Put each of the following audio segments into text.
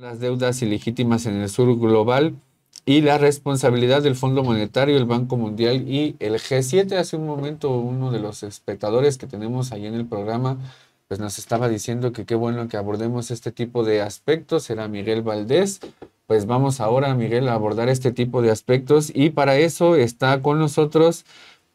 Las deudas ilegítimas en el sur global y la responsabilidad del Fondo Monetario, el Banco Mundial y el G7. Hace un momento uno de los espectadores que tenemos ahí en el programa pues nos estaba diciendo que qué bueno que abordemos este tipo de aspectos, era Miguel Valdés. Pues vamos ahora, Miguel, a abordar este tipo de aspectos y para eso está con nosotros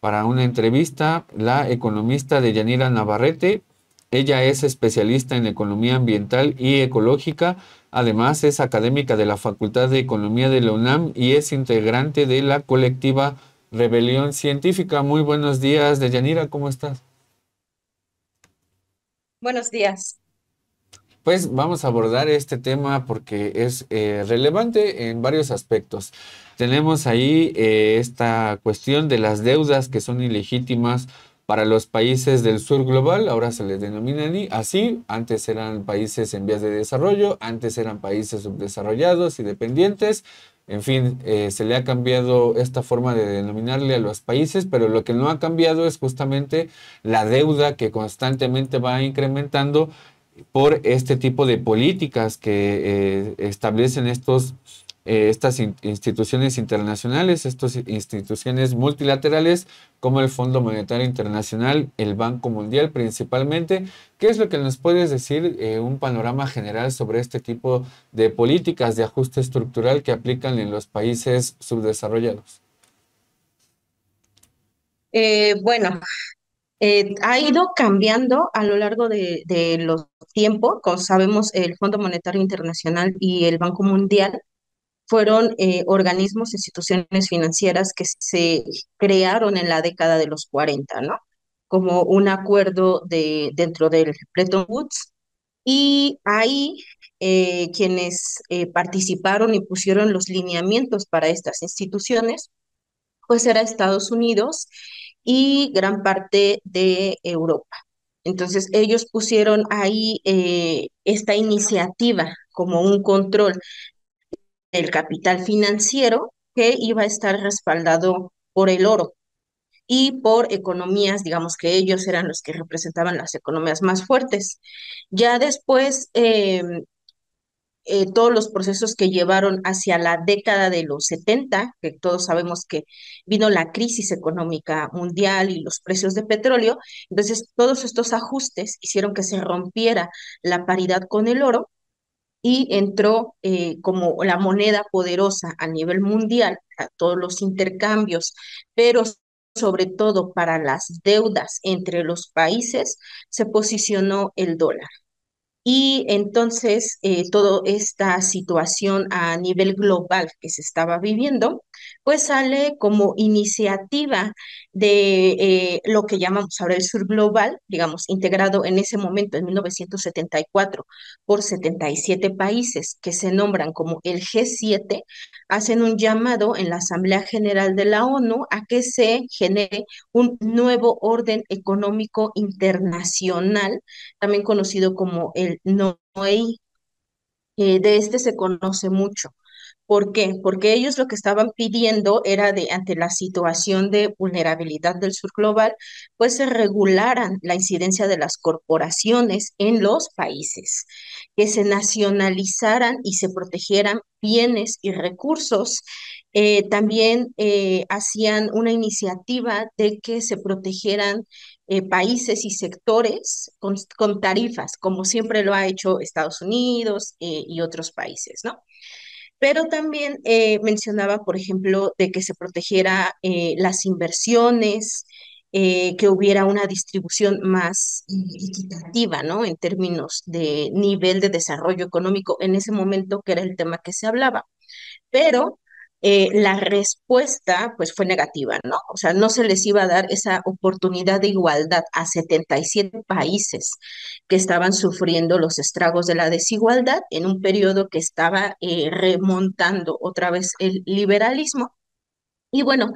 para una entrevista la economista Deyanira Navarrete. Ella es especialista en economía ambiental y ecológica. Además, es académica de la Facultad de Economía de la UNAM y es integrante de la colectiva Rebelión Científica. Muy buenos días, Deyanira, ¿cómo estás? Buenos días. Pues vamos a abordar este tema porque es relevante en varios aspectos. Tenemos ahí esta cuestión de las deudas que son ilegítimas para los países del sur global, ahora se les denominan así, antes eran países en vías de desarrollo, antes eran países subdesarrollados y dependientes, en fin, se le ha cambiado esta forma de denominarle a los países, pero lo que no ha cambiado es justamente la deuda que constantemente va incrementando por este tipo de políticas que establecen estas instituciones internacionales, estas instituciones multilaterales como el Fondo Monetario Internacional, el Banco Mundial principalmente. ¿Qué es lo que nos puedes decir, un panorama general sobre este tipo de políticas de ajuste estructural que aplican en los países subdesarrollados? Bueno, ha ido cambiando a lo largo de los tiempos. Como sabemos, el Fondo Monetario Internacional y el Banco Mundial fueron organismos, instituciones financieras que se crearon en la década de los 40, ¿no? Como un acuerdo dentro del Bretton Woods. Y ahí quienes participaron y pusieron los lineamientos para estas instituciones pues era Estados Unidos y gran parte de Europa. Entonces ellos pusieron ahí esta iniciativa como un control del capital financiero que iba a estar respaldado por el oro y por economías, digamos que ellos eran los que representaban las economías más fuertes. Ya después, todos los procesos que llevaron hacia la década de los 70, que todos sabemos que vino la crisis económica mundial y los precios de petróleo, entonces todos estos ajustes hicieron que se rompiera la paridad con el oro y entró como la moneda poderosa a nivel mundial a todos los intercambios, pero sobre todo para las deudas entre los países, se posicionó el dólar. Y entonces, toda esta situación a nivel global que se estaba viviendo, pues sale como iniciativa de lo que llamamos ahora el Sur Global, digamos, integrado en ese momento, en 1974, por 77 países que se nombran como el G7, hacen un llamado en la Asamblea General de la ONU a que se genere un nuevo orden económico internacional, también conocido como el NOEI. De este se conoce mucho. ¿Por qué? Porque ellos lo que estaban pidiendo era de, ante la situación de vulnerabilidad del sur global, pues se regularan la incidencia de las corporaciones en los países, que se nacionalizaran y se protegieran bienes y recursos. También hacían una iniciativa de que se protegieran países y sectores con tarifas, como siempre lo ha hecho Estados Unidos y otros países, ¿no? Pero también mencionaba, por ejemplo, de que se protegiera las inversiones, que hubiera una distribución más equitativa, ¿no? En términos de nivel de desarrollo económico en ese momento, que era el tema que se hablaba. Pero la respuesta pues fue negativa, ¿no? O sea, no se les iba a dar esa oportunidad de igualdad a 77 países que estaban sufriendo los estragos de la desigualdad en un periodo que estaba remontando otra vez el liberalismo. Y bueno,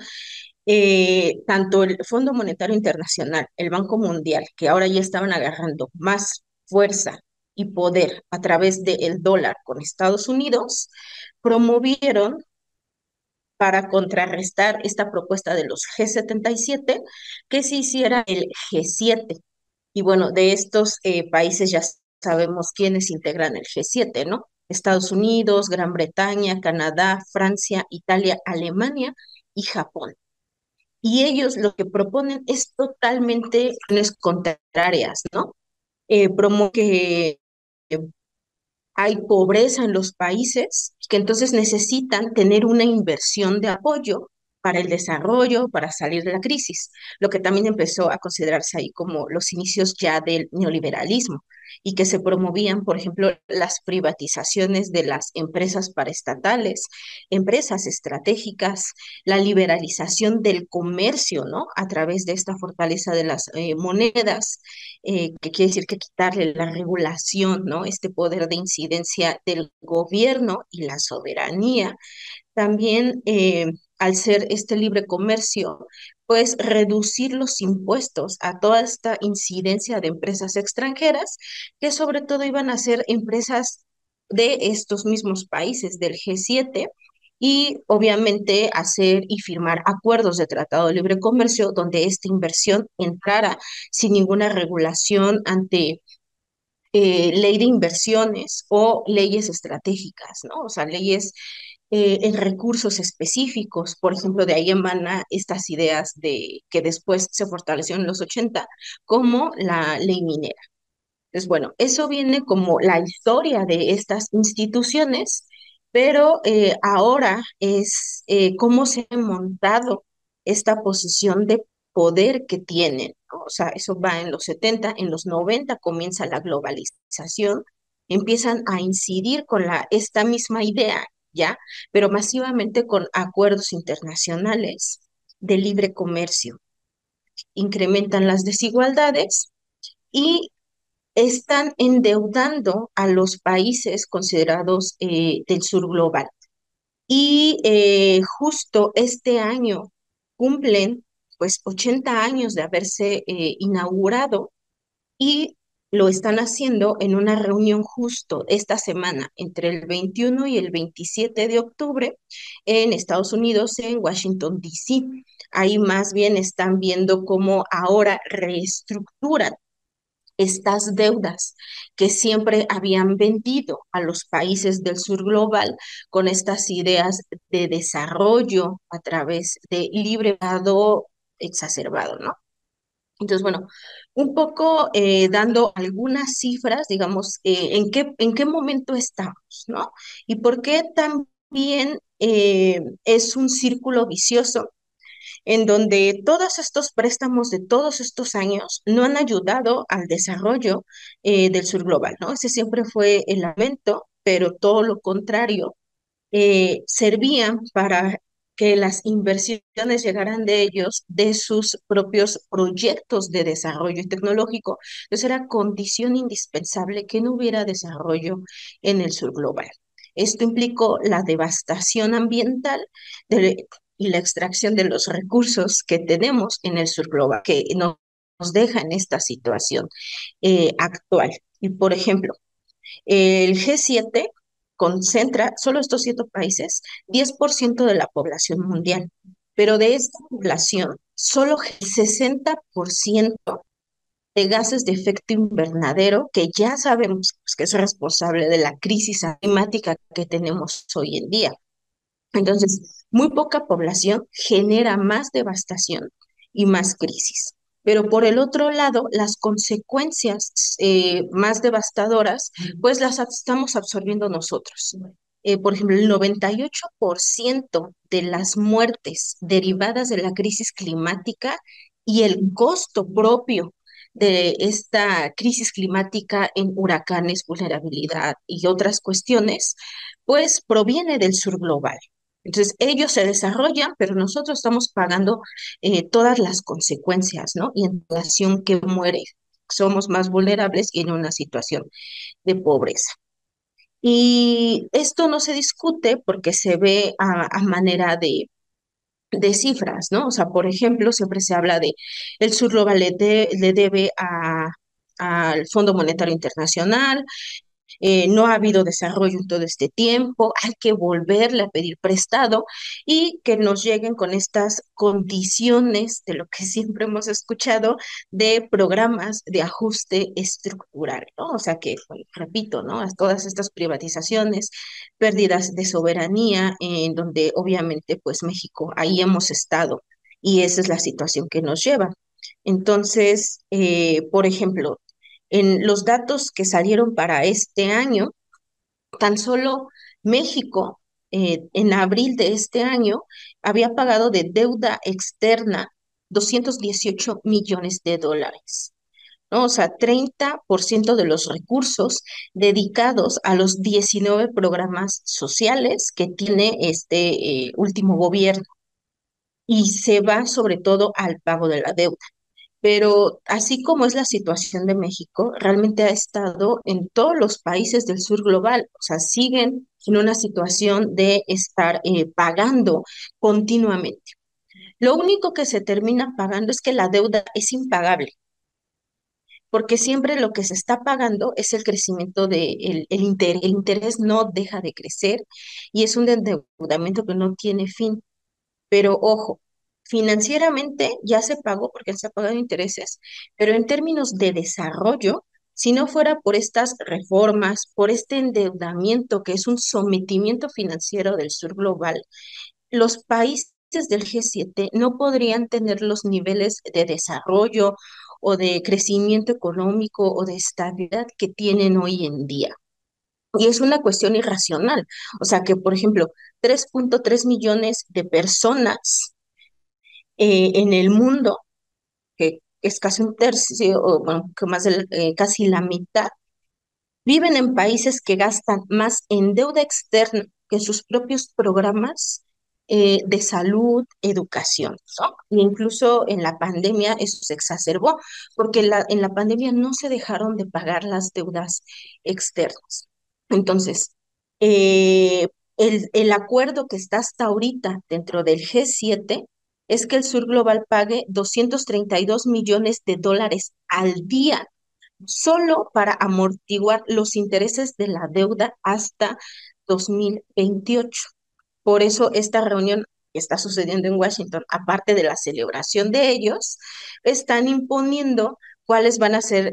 tanto el Fondo Monetario Internacional, el Banco Mundial, que ahora ya estaban agarrando más fuerza y poder a través del dólar con Estados Unidos, promovieron para contrarrestar esta propuesta de los G77, que se hiciera el G7. Y bueno, de estos países ya sabemos quiénes integran el G7, ¿no? Estados Unidos, Gran Bretaña, Canadá, Francia, Italia, Alemania y Japón. Y ellos lo que proponen es totalmente contrarias, ¿no? Promueve que hay pobreza en los países que entonces necesitan tener una inversión de apoyo para el desarrollo, para salir de la crisis, lo que también empezó a considerarse ahí como los inicios ya del neoliberalismo y que se promovían, por ejemplo, las privatizaciones de las empresas paraestatales, empresas estratégicas, la liberalización del comercio, ¿no? A través de esta fortaleza de las monedas, que quiere decir que quitarle la regulación, ¿no? Este poder de incidencia del gobierno y la soberanía. También, al ser este libre comercio, pues reducir los impuestos a toda esta incidencia de empresas extranjeras, que sobre todo iban a ser empresas de estos mismos países del G7, y obviamente hacer y firmar acuerdos de tratado de libre comercio donde esta inversión entrara sin ninguna regulación ante ley de inversiones o leyes estratégicas, ¿no? O sea, leyes en recursos específicos. Por ejemplo, de ahí emana estas ideas de que después se fortaleció en los 80 como la ley minera. Entonces, bueno, eso viene como la historia de estas instituciones, pero ahora es cómo se ha montado esta posición de poder que tienen, ¿no? O sea, eso va en los 70, en los 90 comienza la globalización, empiezan a incidir con esta misma idea, ¿ya? Pero masivamente con acuerdos internacionales de libre comercio. Incrementan las desigualdades y están endeudando a los países considerados del sur global. Y justo este año cumplen pues 80 años de haberse inaugurado, y lo están haciendo en una reunión justo esta semana, entre el 21 y el 27 de octubre, en Estados Unidos, en Washington, D.C. Ahí más bien están viendo cómo ahora reestructuran estas deudas que siempre habían vendido a los países del sur global con estas ideas de desarrollo a través de libre mercado exacerbado, ¿no? Entonces, bueno, un poco dando algunas cifras, digamos, en qué momento estamos, ¿no? Y por qué también es un círculo vicioso en donde todos estos préstamos de todos estos años no han ayudado al desarrollo del sur global, ¿no? Ese siempre fue el lamento, pero todo lo contrario, servían para que las inversiones llegaran de ellos, de sus propios proyectos de desarrollo tecnológico. Entonces era condición indispensable que no hubiera desarrollo en el sur global. Esto implicó la devastación ambiental y la extracción de los recursos que tenemos en el sur global, que nos deja en esta situación actual. Y por ejemplo, el G7 concentra, solo estos 7 países, 10% de la población mundial, pero de esta población, solo el 60% de gases de efecto invernadero, que ya sabemos pues, que es responsable de la crisis climática que tenemos hoy en día. Entonces, muy poca población genera más devastación y más crisis. Pero por el otro lado, las consecuencias más devastadoras, pues las estamos absorbiendo nosotros. Por ejemplo, el 98% de las muertes derivadas de la crisis climática y el costo propio de esta crisis climática en huracanes, vulnerabilidad y otras cuestiones, pues proviene del sur global. Entonces, ellos se desarrollan, pero nosotros estamos pagando todas las consecuencias, ¿no? Y en población que muere, somos más vulnerables y en una situación de pobreza. Y esto no se discute porque se ve a manera de cifras, ¿no? O sea, por ejemplo, siempre se habla de el sur global le debe al Fondo Monetario Internacional no ha habido desarrollo en todo este tiempo, hay que volverle a pedir prestado y que nos lleguen con estas condiciones de lo que siempre hemos escuchado de programas de ajuste estructural, ¿no? O sea que, bueno, repito, ¿no? Todas estas privatizaciones, pérdidas de soberanía, en donde obviamente pues México, ahí hemos estado y esa es la situación que nos lleva. Entonces, por ejemplo, en los datos que salieron para este año, tan solo México, en abril de este año, había pagado de deuda externa 218 millones de dólares, ¿no? O sea, 30% de los recursos dedicados a los 19 programas sociales que tiene este último gobierno y se va sobre todo al pago de la deuda. Pero así como es la situación de México, realmente ha estado en todos los países del sur global, o sea, siguen en una situación de estar pagando continuamente. Lo único que se termina pagando es que la deuda es impagable, porque siempre lo que se está pagando es el crecimiento de el interés no deja de crecer y es un endeudamiento que no tiene fin. Pero ojo, financieramente ya se pagó porque se ha pagado intereses, pero en términos de desarrollo, si no fuera por estas reformas, por este endeudamiento que es un sometimiento financiero del sur global, los países del G7 no podrían tener los niveles de desarrollo o de crecimiento económico o de estabilidad que tienen hoy en día. Y es una cuestión irracional. O sea que, por ejemplo, 3.3 millones de personas en el mundo, que es casi un tercio, o bueno, que más de, casi la mitad, viven en países que gastan más en deuda externa que en sus propios programas de salud, educación, ¿no? E incluso en la pandemia eso se exacerbó, porque en la pandemia no se dejaron de pagar las deudas externas. Entonces, eh, el acuerdo que está hasta ahorita dentro del G7 es que el Sur Global pague 232 millones de dólares al día solo para amortiguar los intereses de la deuda hasta 2028. Por eso esta reunión que está sucediendo en Washington, aparte de la celebración de ellos, están imponiendo cuáles van a ser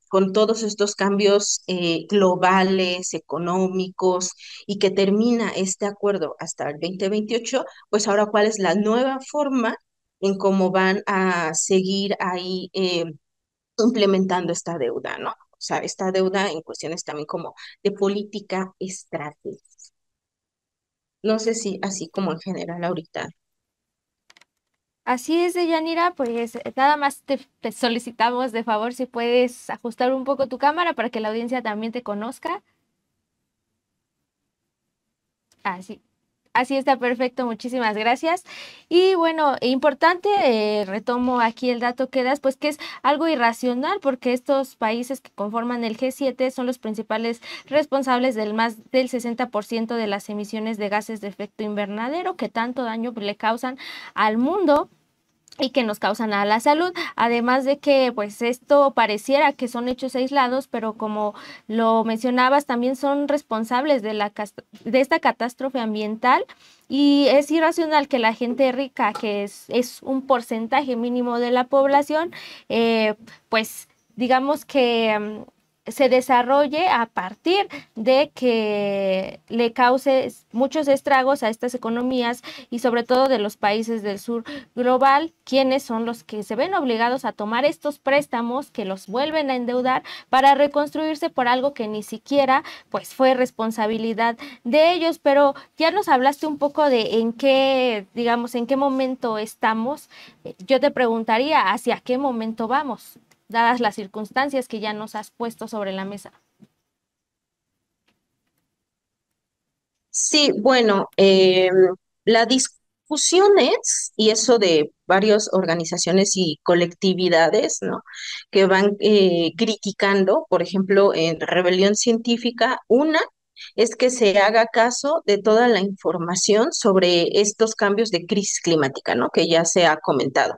con todos estos cambios globales, económicos, y que termina este acuerdo hasta el 2028, pues ahora cuál es la nueva forma en cómo van a seguir ahí implementando esta deuda, ¿no? O sea, esta deuda en cuestiones también como de política estratégica. No sé si así como en general ahorita. Así es, Deyanira, pues nada más te solicitamos de favor si puedes ajustar un poco tu cámara para que la audiencia también te conozca. Así, así está perfecto, muchísimas gracias. Y bueno, importante, retomo aquí el dato que das, pues que es algo irracional porque estos países que conforman el G7 son los principales responsables del más del 60% de las emisiones de gases de efecto invernadero que tanto daño le causan al mundo y que nos causan a la salud, además de que pues esto pareciera que son hechos aislados, pero como lo mencionabas, también son responsables de esta catástrofe ambiental y es irracional que la gente rica, que es un porcentaje mínimo de la población, pues digamos que se desarrolle a partir de que le cause muchos estragos a estas economías y sobre todo de los países del sur global, quienes son los que se ven obligados a tomar estos préstamos que los vuelven a endeudar para reconstruirse por algo que ni siquiera pues fue responsabilidad de ellos. Pero ya nos hablaste un poco de en qué, digamos, en qué momento estamos. Yo te preguntaría, ¿hacia qué momento vamos, dadas las circunstancias que ya nos has puesto sobre la mesa? Sí, bueno, la discusión es, y eso de varias organizaciones y colectividades, ¿no? Que van criticando, por ejemplo, en Rebelión Científica, una es que se haga caso de toda la información sobre estos cambios de crisis climática, ¿no? Que ya se ha comentado.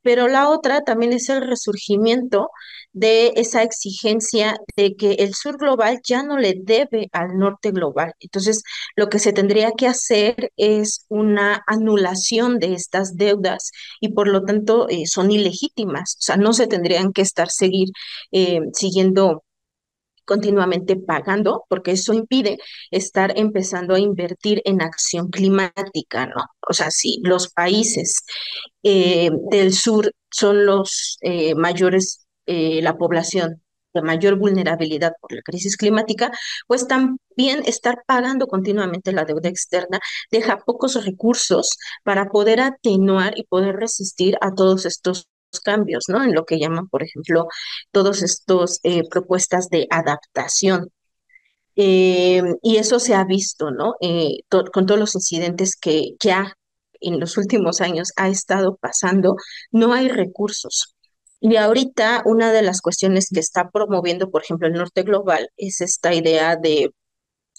Pero la otra también es el resurgimiento de esa exigencia de que el sur global ya no le debe al norte global. Entonces, lo que se tendría que hacer es una anulación de estas deudas y por lo tanto son ilegítimas. O sea, no se tendrían que seguir siguiendo continuamente pagando, porque eso impide estar empezando a invertir en acción climática, ¿no? O sea, si los países del sur son los mayores, la población de mayor vulnerabilidad por la crisis climática, pues también estar pagando continuamente la deuda externa deja pocos recursos para poder atenuar y poder resistir a todos estos cambios, ¿no? En lo que llaman, por ejemplo, todos estos propuestas de adaptación. Y eso se ha visto, ¿no? Con todos los incidentes que ya en los últimos años ha estado pasando, no hay recursos. Y ahorita una de las cuestiones que está promoviendo, por ejemplo, el Norte Global es esta idea de,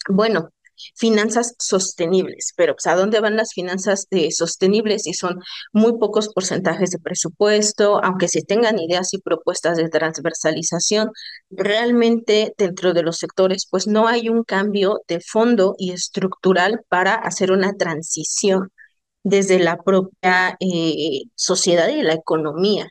bueno, finanzas sostenibles, pero pues, ¿a dónde van las finanzas sostenibles si son muy pocos porcentajes de presupuesto? Aunque se tengan ideas y propuestas de transversalización, realmente dentro de los sectores, pues no hay un cambio de fondo y estructural para hacer una transición desde la propia sociedad y la economía.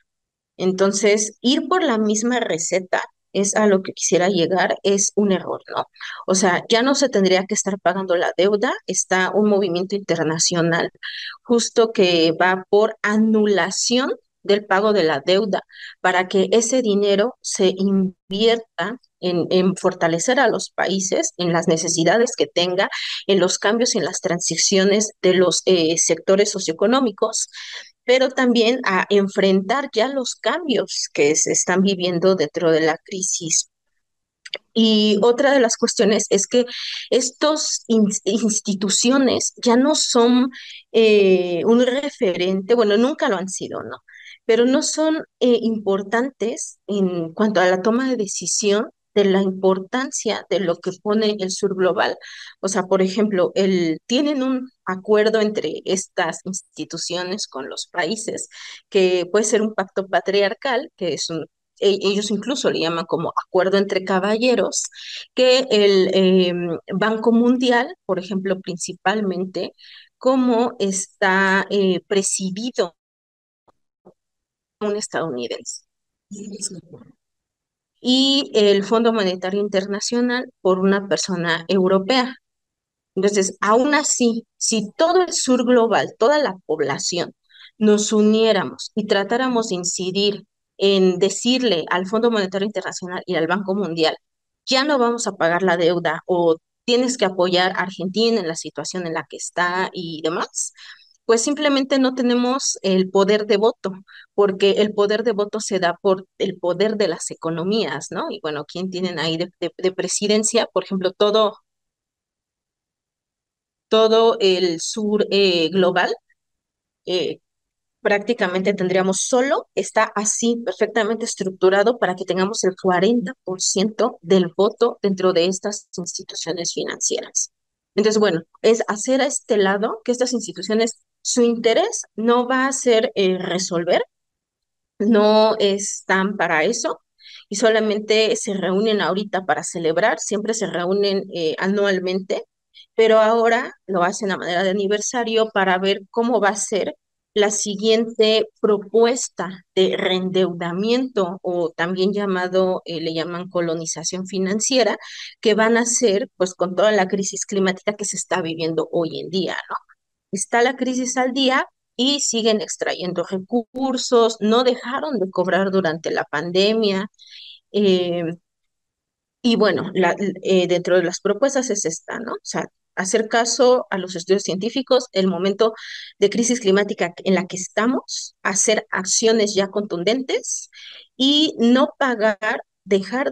Entonces, ir por la misma receta es a lo que quisiera llegar, es un error, ¿no? O sea, ya no se tendría que estar pagando la deuda, está un movimiento internacional justo que va por anulación del pago de la deuda para que ese dinero se invierta en fortalecer a los países, en las necesidades que tenga, en los cambios y en las transiciones de los sectores socioeconómicos, pero también a enfrentar ya los cambios que se están viviendo dentro de la crisis. Y otra de las cuestiones es que estas instituciones ya no son un referente, bueno, nunca lo han sido, ¿no? Pero no son importantes en cuanto a la toma de decisión de la importancia de lo que pone el sur global. O sea, por ejemplo, tienen un acuerdo entre estas instituciones con los países, que puede ser un pacto patriarcal, que es ellos incluso le llaman como acuerdo entre caballeros, que el Banco Mundial, por ejemplo, principalmente, como está presidido por un estadounidense y el Fondo Monetario Internacional por una persona europea. Entonces, aún así, si todo el sur global, toda la población, nos uniéramos y tratáramos de incidir en decirle al Fondo Monetario Internacional y al Banco Mundial, ya no vamos a pagar la deuda o tienes que apoyar a Argentina en la situación en la que está y demás, pues simplemente no tenemos el poder de voto, porque el poder de voto se da por el poder de las economías, ¿no? Y bueno, ¿quién tienen ahí de presidencia? Por ejemplo, todo el sur global, eh, prácticamente tendríamos solo, está así perfectamente estructurado para que tengamos el 40% del voto dentro de estas instituciones financieras. Entonces, bueno, es hacer a este lado que estas instituciones, su interés no va a ser resolver, no están para eso y solamente se reúnen ahorita para celebrar, siempre se reúnen anualmente, pero ahora lo hacen a manera de aniversario para ver cómo va a ser la siguiente propuesta de reendeudamiento o también llamado, le llaman colonización financiera, que van a hacer pues con toda la crisis climática que se está viviendo hoy en día, ¿no? Está la crisis al día y siguen extrayendo recursos, no dejaron de cobrar durante la pandemia. eh, y bueno, dentro de las propuestas es esta, ¿no? O sea, hacer caso a los estudios científicos, el momento de crisis climática en la que estamos, hacer acciones ya contundentes y no pagar, dejar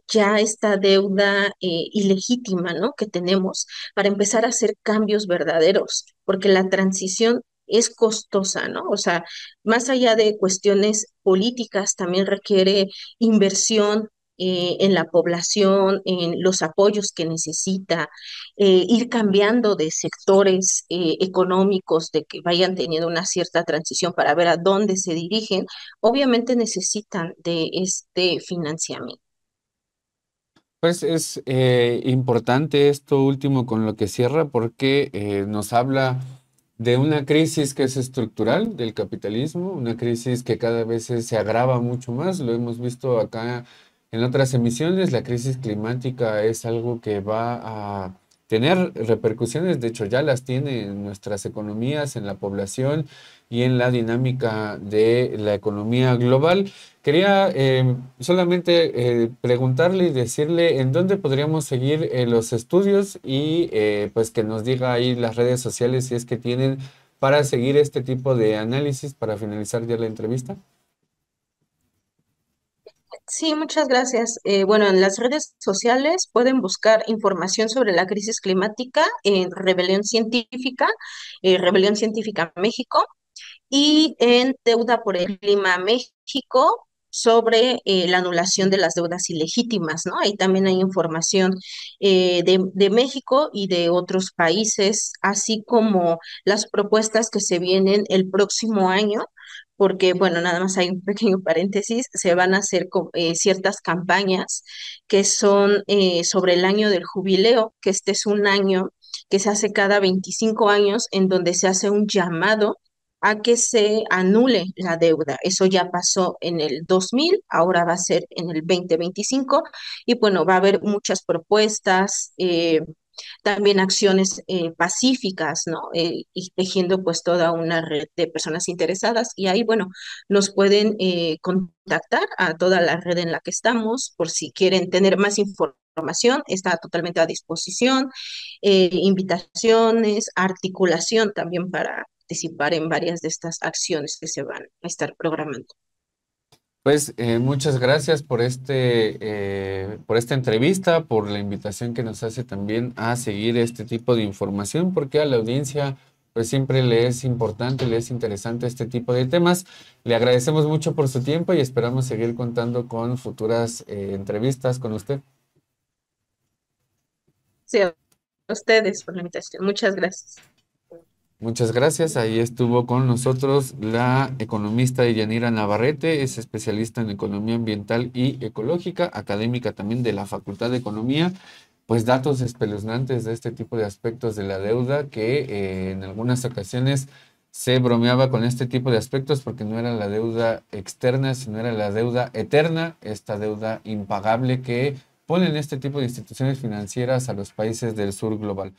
ya esta deuda ilegítima, ¿no? Que tenemos para empezar a hacer cambios verdaderos, porque la transición es costosa, ¿no? O sea, más allá de cuestiones políticas, también requiere inversión, en la población, en los apoyos que necesita, ir cambiando de sectores económicos, de que vayan teniendo una cierta transición para ver a dónde se dirigen, obviamente necesitan de este financiamiento. Pues es importante esto último con lo que cierra porque nos habla de una crisis que es estructural del capitalismo, una crisis que cada vez se agrava mucho más, lo hemos visto acá en otras emisiones, la crisis climática es algo que va a tener repercusiones, de hecho ya las tiene en nuestras economías, en la población y en la dinámica de la economía global. Quería solamente preguntarle y decirle en dónde podríamos seguir los estudios y pues que nos diga ahí las redes sociales si es que tienen para seguir este tipo de análisis para finalizar ya la entrevista. Sí, muchas gracias. Bueno, en las redes sociales pueden buscar información sobre la crisis climática en Rebelión Científica México, y en Deuda por el Clima México sobre la anulación de las deudas ilegítimas, ¿no? Ahí también hay información de México y de otros países, así como las propuestas que se vienen el próximo año, porque, bueno, nada más hay un pequeño paréntesis, se van a hacer ciertas campañas que son sobre el año del jubileo, que este es un año que se hace cada 25 años, en donde se hace un llamado a que se anule la deuda. Eso ya pasó en el 2000, ahora va a ser en el 2025 y bueno, va a haber muchas propuestas, también acciones pacíficas, ¿no? Y tejiendo pues toda una red de personas interesadas y ahí, bueno, nos pueden contactar a toda la red en la que estamos por si quieren tener más información, está totalmente a disposición, invitaciones, articulación también para participar en varias de estas acciones que se van a estar programando. Pues muchas gracias por esta entrevista, por la invitación que nos hace también a seguir este tipo de información, porque a la audiencia pues siempre le es importante, le es interesante este tipo de temas. Le agradecemos mucho por su tiempo y esperamos seguir contando con futuras entrevistas con usted. Sí, a ustedes por la invitación. Muchas gracias. Muchas gracias. Ahí estuvo con nosotros la economista Yanira Navarrete, es especialista en economía ambiental y ecológica, académica también de la Facultad de Economía. Pues datos espeluznantes de este tipo de aspectos de la deuda que en algunas ocasiones se bromeaba con este tipo de aspectos porque no era la deuda externa, sino era la deuda eterna, esta deuda impagable que ponen este tipo de instituciones financieras a los países del sur global.